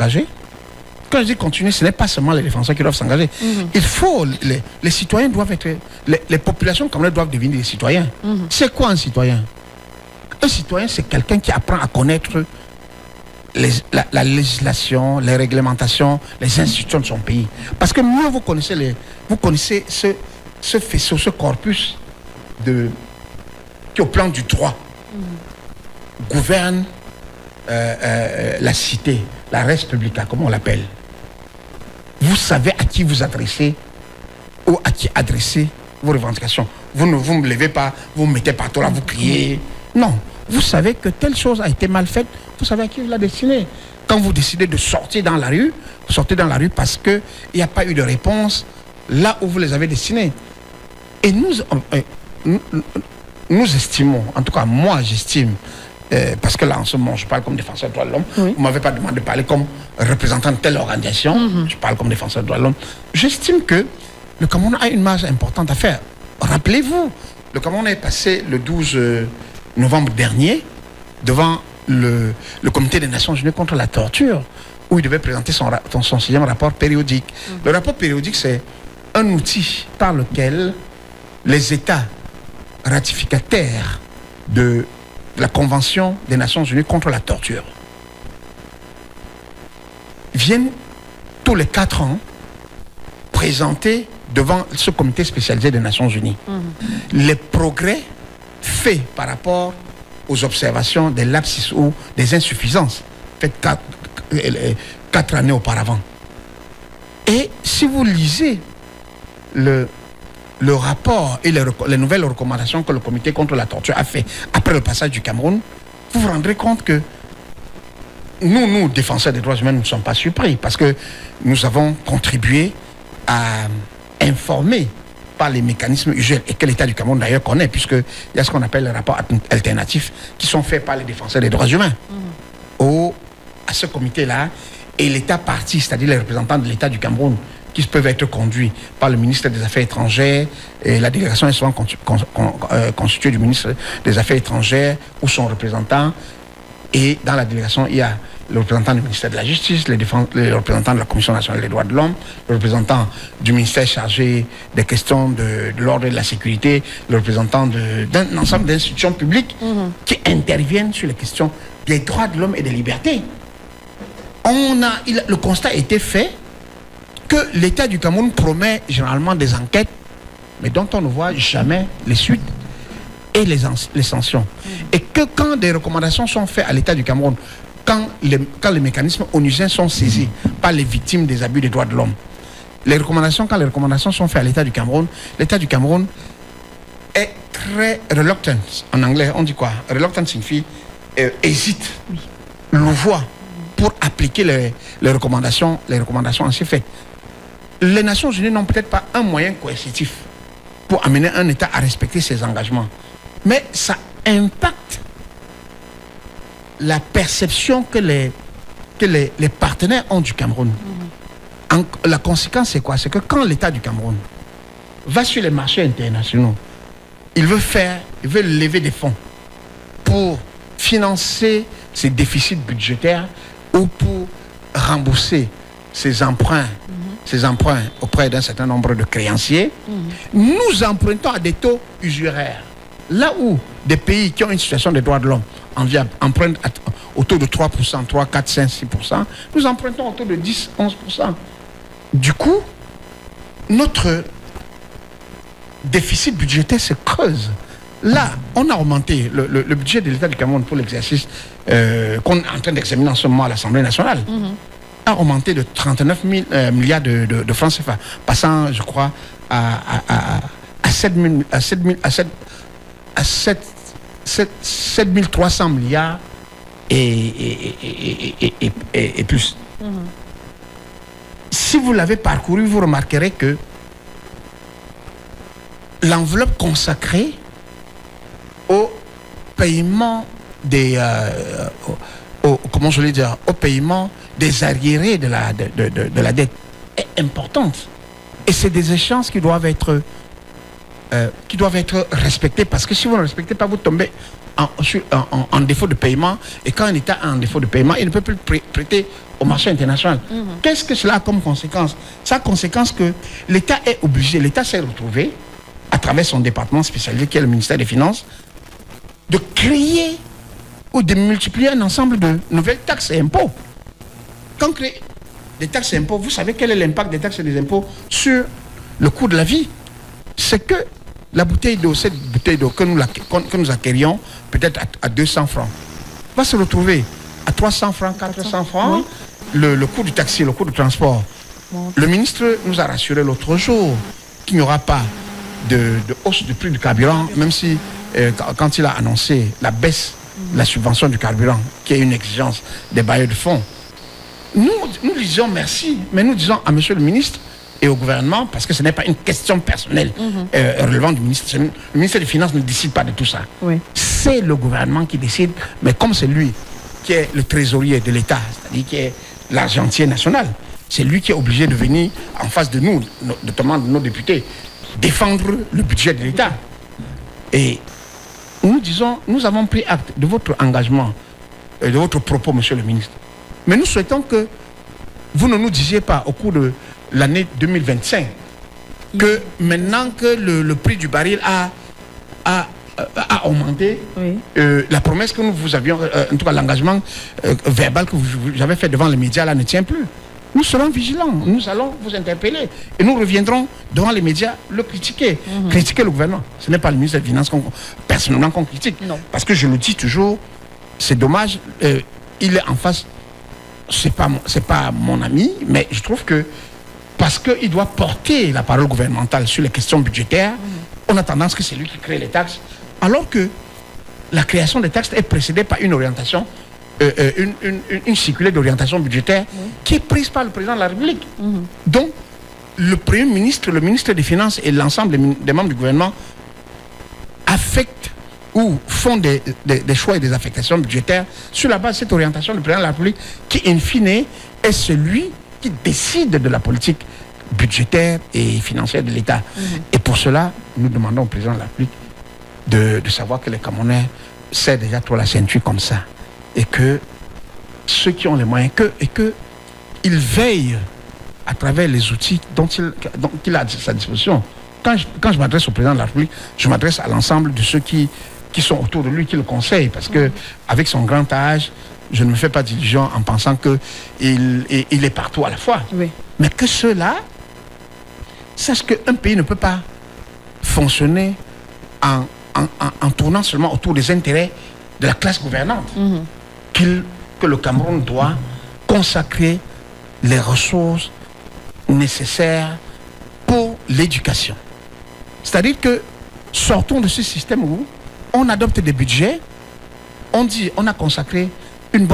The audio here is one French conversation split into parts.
s'engager. Quand je dis continuer, ce n'est pas seulement les défenseurs qui doivent s'engager. Il faut, les citoyens doivent être, les populations comme elles doivent devenir des citoyens. C'est quoi un citoyen? Un citoyen, c'est quelqu'un qui apprend à connaître la législation, les réglementations, les institutions de son pays. Parce que mieux vous connaissez ce faisceau, ce corpus qui au plan du droit gouverne la cité, la res publica, comme on l'appelle. Vous savez à qui vous adressez ou à qui adresser vos revendications. Vous ne vous levez pas, vous mettez partout là, vous criez. Non, vous savez que telle chose a été mal faite, vous savez à qui vous la destinez. Quand vous décidez de sortir dans la rue, vous sortez dans la rue parce qu'il n'y a pas eu de réponse là où vous les avez destinés. Et nous estimons, en tout cas moi j'estime, parce que là en ce moment je parle comme défenseur des droits de l'homme, vous ne m'avez pas demandé de parler comme représentant de telle organisation, je parle comme défenseur des droits de l'homme. J'estime que le Cameroun a une marge importante à faire. Rappelez-vous, le Cameroun est passé le 12 novembre dernier devant le Comité des Nations Unies contre la torture, où il devait présenter son 6e rapport périodique. Le rapport périodique, c'est un outil par lequel les États ratificataires de la Convention des Nations Unies contre la torture viennent tous les 4 ans présenter devant ce comité spécialisé des Nations Unies les progrès faits par rapport aux observations des lapsus ou des insuffisances faites 4 années auparavant. Et si vous lisez le rapport et les nouvelles recommandations que le comité contre la torture a fait après le passage du Cameroun, vous vous rendrez compte que nous, défenseurs des droits humains, nous ne sommes pas surpris parce que nous avons contribué à informer par les mécanismes usuels et que l'État du Cameroun d'ailleurs connaît, puisqu'il y a ce qu'on appelle les rapports alternatifs qui sont faits par les défenseurs des droits humains à ce comité-là, et l'État parti, c'est-à-dire les représentants de l'État du Cameroun qui peuvent être conduits par le ministre des Affaires étrangères, et la délégation est souvent constituée du ministre des Affaires étrangères ou son représentant, et dans la délégation il y a le représentant du ministère de la Justice, les représentants de la Commission nationale des droits de l'homme, le représentant du ministère chargé des questions de l'ordre et de la sécurité, le représentant d'un ensemble d'institutions publiques qui interviennent sur les questions des droits de l'homme et des libertés. Le constat a été fait que l'État du Cameroun promet généralement des enquêtes, mais dont on ne voit jamais les suites et les sanctions. Et que quand des recommandations sont faites à l'État du Cameroun, quand les mécanismes onusiens sont saisis par les victimes des abus des droits de l'homme, quand les recommandations sont faites à l'État du Cameroun est très reluctant. En anglais, on dit quoi? Reluctant signifie hésite, louvoie pour appliquer les recommandations ainsi faites. Les Nations Unies n'ont peut-être pas un moyen coercitif pour amener un État à respecter ses engagements, mais ça impacte la perception que les partenaires ont du Cameroun. La conséquence, c'est quoi? C'est que quand l'État du Cameroun va sur les marchés internationaux, il veut lever des fonds pour financer ses déficits budgétaires ou pour rembourser ses emprunts auprès d'un certain nombre de créanciers. Nous empruntons à des taux usuraires. Là où des pays qui ont une situation de droits de l'homme empruntent au taux de 3%, 3, 4, 5, 6%, nous empruntons au taux de 10, 11%. Du coup, notre déficit budgétaire se creuse. Là, on a augmenté le budget de l'État du Cameroun pour l'exercice qu'on est en train d'examiner en ce moment à l'Assemblée nationale. A augmenté de 39 milliards de francs CFA, passant, je crois, à 7300 milliards et plus. Si vous l'avez parcouru, vous remarquerez que l'enveloppe consacrée au paiement au paiement des arriérés de la dette est importante. Et c'est des échéances qui doivent être respectées, parce que si vous ne respectez pas, vous tombez en défaut de paiement, et quand un État est en défaut de paiement, il ne peut plus prêter au marché international. Qu'est-ce que cela a comme conséquence? Ça a conséquence que l'État est obligé, l'État s'est retrouvé, à travers son département spécialisé qui est le ministère des Finances, de créer ou de multiplier un ensemble de nouvelles taxes et impôts. Quand on crée des taxes et impôts, vous savez quel est l'impact des taxes et des impôts sur le coût de la vie? C'est que la bouteille d'eau, cette bouteille d'eau que nous acquérions peut-être à 200 francs, va se retrouver à 300 francs, 400 francs, oui. Le coût du taxi, le coût du transport. Bon. Le ministre nous a rassuré l'autre jour qu'il n'y aura pas de hausse du prix du carburant, même si quand il a annoncé la baisse de la subvention du carburant, qui est une exigence des bailleurs de fonds, nous disons merci, mais nous disons à monsieur le ministre et au gouvernement, parce que ce n'est pas une question personnelle relevant du ministre. Le ministère des Finances ne décide pas de tout ça. Oui. C'est le gouvernement qui décide, mais comme c'est lui qui est le trésorier de l'État, c'est-à-dire qui est l'argentier national, c'est lui qui est obligé de venir en face de nous, notamment de nos députés, défendre le budget de l'État. Et nous disons, nous avons pris acte de votre engagement, de votre propos, monsieur le ministre. Mais nous souhaitons que vous ne nous disiez pas au cours de l'année 2025 que maintenant que le prix du baril a augmenté, oui. La promesse que nous vous avions, en tout cas l'engagement verbal que vous avez fait devant les médias là ne tient plus. Nous serons vigilants, nous allons vous interpeller et nous reviendrons devant les médias le critiquer, critiquer le gouvernement. Ce n'est pas le ministre des Finances personnellement qu'on critique. Non. Parce que je le dis toujours, c'est dommage, il est en face, c'est pas mon ami, mais je trouve que parce qu'il doit porter la parole gouvernementale sur les questions budgétaires, on a tendance que c'est lui qui crée les taxes, alors que la création des taxes est précédée par une orientation, une circulaire d'orientation budgétaire qui est prise par le président de la République. Donc, le Premier ministre, le ministre des Finances et l'ensemble des membres du gouvernement affectent ou font des choix et des affectations budgétaires sur la base de cette orientation du président de la République qui, in fine, est celui qui décide de la politique budgétaire et financière de l'État. Et pour cela, nous demandons au président de la République de savoir que les Camerounais serrent déjà trop la ceinture comme ça. Et que ceux qui ont les moyens, ils veillent à travers les outils dont il a à sa disposition. Quand je m'adresse au président de la République, je m'adresse à l'ensemble de ceux qui sont autour de lui, qui le conseillent. Parce que avec son grand âge, je ne me fais pas d'illusions en pensant qu'il est partout à la fois. Oui. Mais que ceux-là sachent qu'un pays ne peut pas fonctionner en tournant seulement autour des intérêts de la classe gouvernante. Que le Cameroun doit consacrer les ressources nécessaires pour l'éducation. C'est-à-dire que sortons de ce système où on adopte des budgets, on dit on a consacré une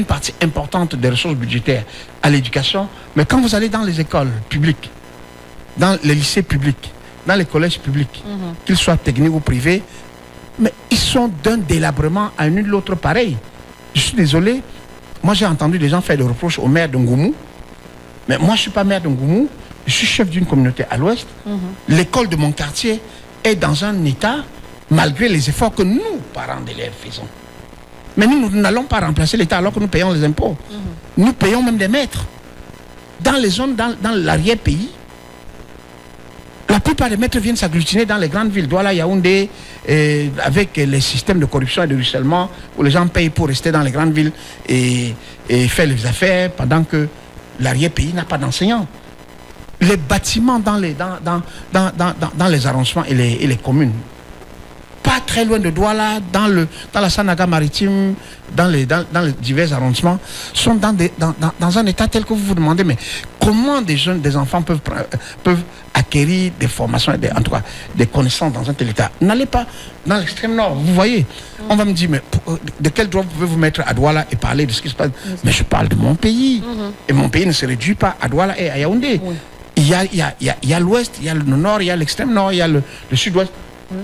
partie importante des ressources budgétaires à l'éducation, mais quand vous allez dans les écoles publiques, dans les lycées publics, dans les collèges publics, qu'ils soient techniques ou privés, mais ils sont d'un délabrement à une autre pareil. Je suis désolé, moi j'ai entendu des gens faire des reproches au maire de Ngoumou, mais moi je ne suis pas maire de Ngoumou, je suis chef d'une communauté à l'ouest. L'école de mon quartier est dans un état, malgré les efforts que nous, parents d'élèves, faisons. Mais nous n'allons pas remplacer l'État alors que nous payons les impôts. Nous payons même des maîtres. Dans les zones, dans l'arrière-pays, la plupart des maîtres viennent s'agglutiner dans les grandes villes, Douala, Yaoundé, avec les systèmes de corruption et de ruissellement, où les gens payent pour rester dans les grandes villes et faire les affaires, pendant que l'arrière-pays n'a pas d'enseignants. Les bâtiments dans les arrondissements et les communes, pas très loin de Douala, dans la Sanaga maritime, dans les divers arrondissements, sont dans un état tel que vous vous demandez, mais comment des enfants peuvent acquérir des formations, en tout cas des connaissances dans un tel état? N'allez pas dans l'extrême nord, vous voyez. On va me dire, mais de quel droit pouvez vous mettre à Douala et parler de ce qui se passe? Mais je parle de mon pays. Et mon pays ne se réduit pas à Douala et à Yaoundé. Il y a l'ouest, il y a le nord, il y a l'extrême nord, il y a le sud-ouest.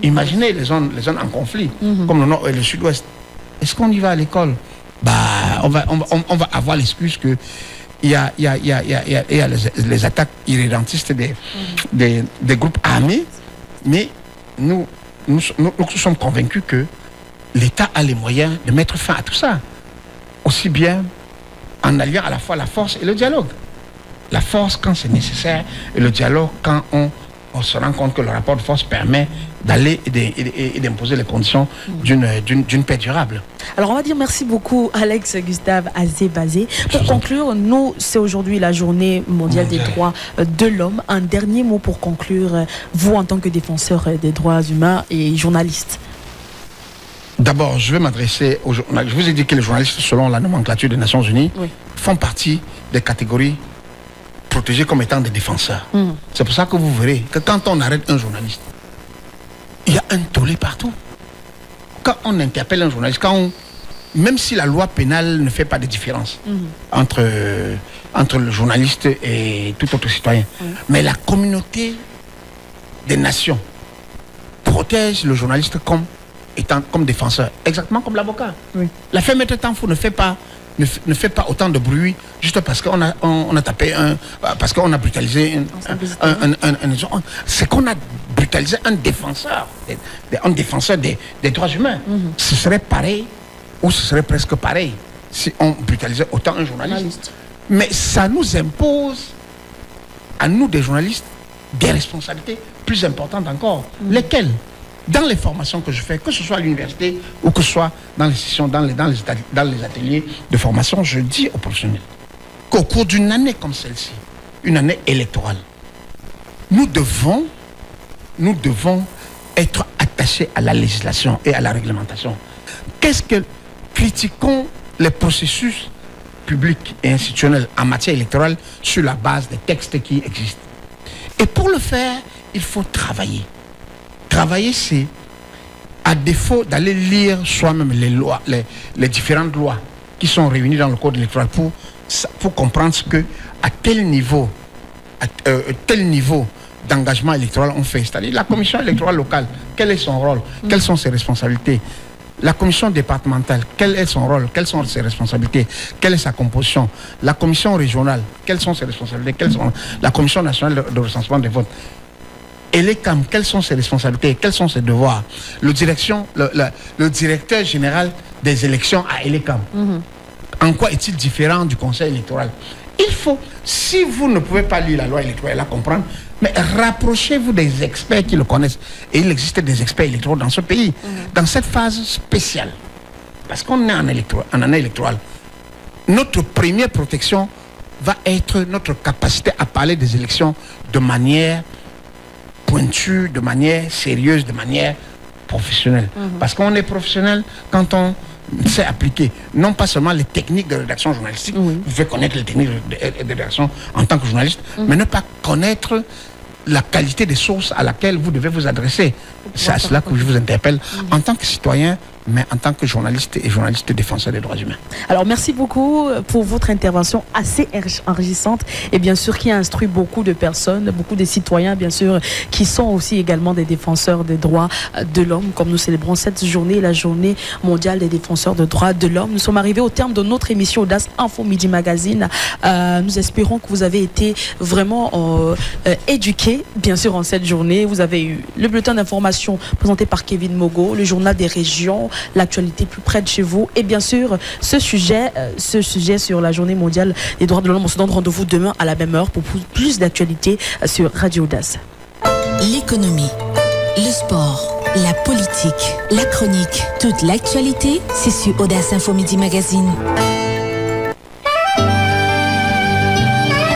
Imaginez les zones en conflit, comme le nord et le sud-ouest. Est-ce qu'on y va à l'école? On va avoir l'excuse que il y a les attaques irrédentistes des groupes armés, mais nous sommes convaincus que l'État a les moyens de mettre fin à tout ça. Aussi bien en alliant à la fois la force et le dialogue. La force quand c'est nécessaire et le dialogue quand on se rend compte que le rapport de force permet d'aller et d'imposer les conditions d'une paix durable. Alors on va dire merci beaucoup Alex Gustave Azé-Bazé. Pour conclure, nous c'est aujourd'hui la journée mondiale des droits de l'homme. Un dernier mot pour conclure, vous en tant que défenseur des droits humains et journaliste. D'abord, je vais m'adresser aux journalistes. Je vous ai dit que les journalistes, selon la nomenclature des Nations Unies, font partie des catégories protégés comme étant des défenseurs. C'est pour ça que vous verrez que quand on arrête un journaliste, il y a un tollé partout. Quand on interpelle un journaliste, même si la loi pénale ne fait pas de différence entre le journaliste et tout autre citoyen, mais la communauté des nations protège le journaliste comme défenseur, exactement comme l'avocat. L'affaire Maître Tanfo ne fait pas autant de bruit juste parce qu'on a tapé parce qu'on a brutalisé c'est qu'on a brutalisé un défenseur des droits humains. Ce serait pareil ou ce serait presque pareil si on brutalisait autant un journaliste. Mais ça nous impose à nous des journalistes des responsabilités plus importantes encore. Lesquelles? Dans les formations que je fais, que ce soit à l'université ou que ce soit dans les sessions, dans les ateliers de formation, je dis aux professionnels qu'au cours d'une année comme celle-ci, une année électorale, nous devons être attachés à la législation et à la réglementation. Critiquons les processus publics et institutionnels en matière électorale sur la base des textes qui existent. Et pour le faire, il faut travailler. Travailler, c'est, à défaut d'aller lire soi-même les lois, les différentes lois qui sont réunies dans le code électoral pour comprendre à tel niveau d'engagement électoral on fait. C'est-à-dire la commission électorale locale, quel est son rôle, quelles sont ses responsabilités. La commission départementale, quel est son rôle, quelles sont ses responsabilités, quelle est sa composition. La commission régionale, quelles sont ses responsabilités, la commission nationale de recensement des votes. Et l'ECAM, quelles sont ses responsabilités, quels sont ses devoirs. Le directeur général des élections à l'ECAM, en quoi est-il différent du conseil électoral? Il faut, si vous ne pouvez pas lire la loi électorale et la comprendre, mais rapprochez-vous des experts qui le connaissent. Et il existe des experts électoraux dans ce pays, dans cette phase spéciale. Parce qu'on est en année électorale. Notre première protection va être notre capacité à parler des élections de manière pointue, de manière sérieuse, de manière professionnelle. Parce qu'on est professionnel quand on sait appliquer non pas seulement les techniques de rédaction journalistique, vous devez connaître les techniques de rédaction en tant que journaliste, mais ne pas connaître la qualité des sources à laquelle vous devez vous adresser. C'est à cela que je vous interpelle en tant que citoyen, mais en tant que journaliste et journaliste défenseur des droits humains. Alors merci beaucoup pour votre intervention assez enrichissante et bien sûr qui a instruit beaucoup de personnes, beaucoup de citoyens bien sûr, qui sont aussi également des défenseurs des droits de l'homme, comme nous célébrons cette journée, la journée mondiale des défenseurs des droits de l'homme. Nous sommes arrivés au terme de notre émission Audace Info Midi Magazine. Nous espérons que vous avez été vraiment éduqués, bien sûr, en cette journée. Vous avez eu le bulletin d'information présenté par Kevin Mogo, le journal des régions, l'actualité plus près de chez vous et bien sûr ce sujet sur la journée mondiale des droits de l'homme. On se donne rendez-vous demain à la même heure pour plus d'actualités sur Radio Audace. L'économie, le sport, la politique, la chronique, toute l'actualité, c'est sur Audace Info Midi Magazine.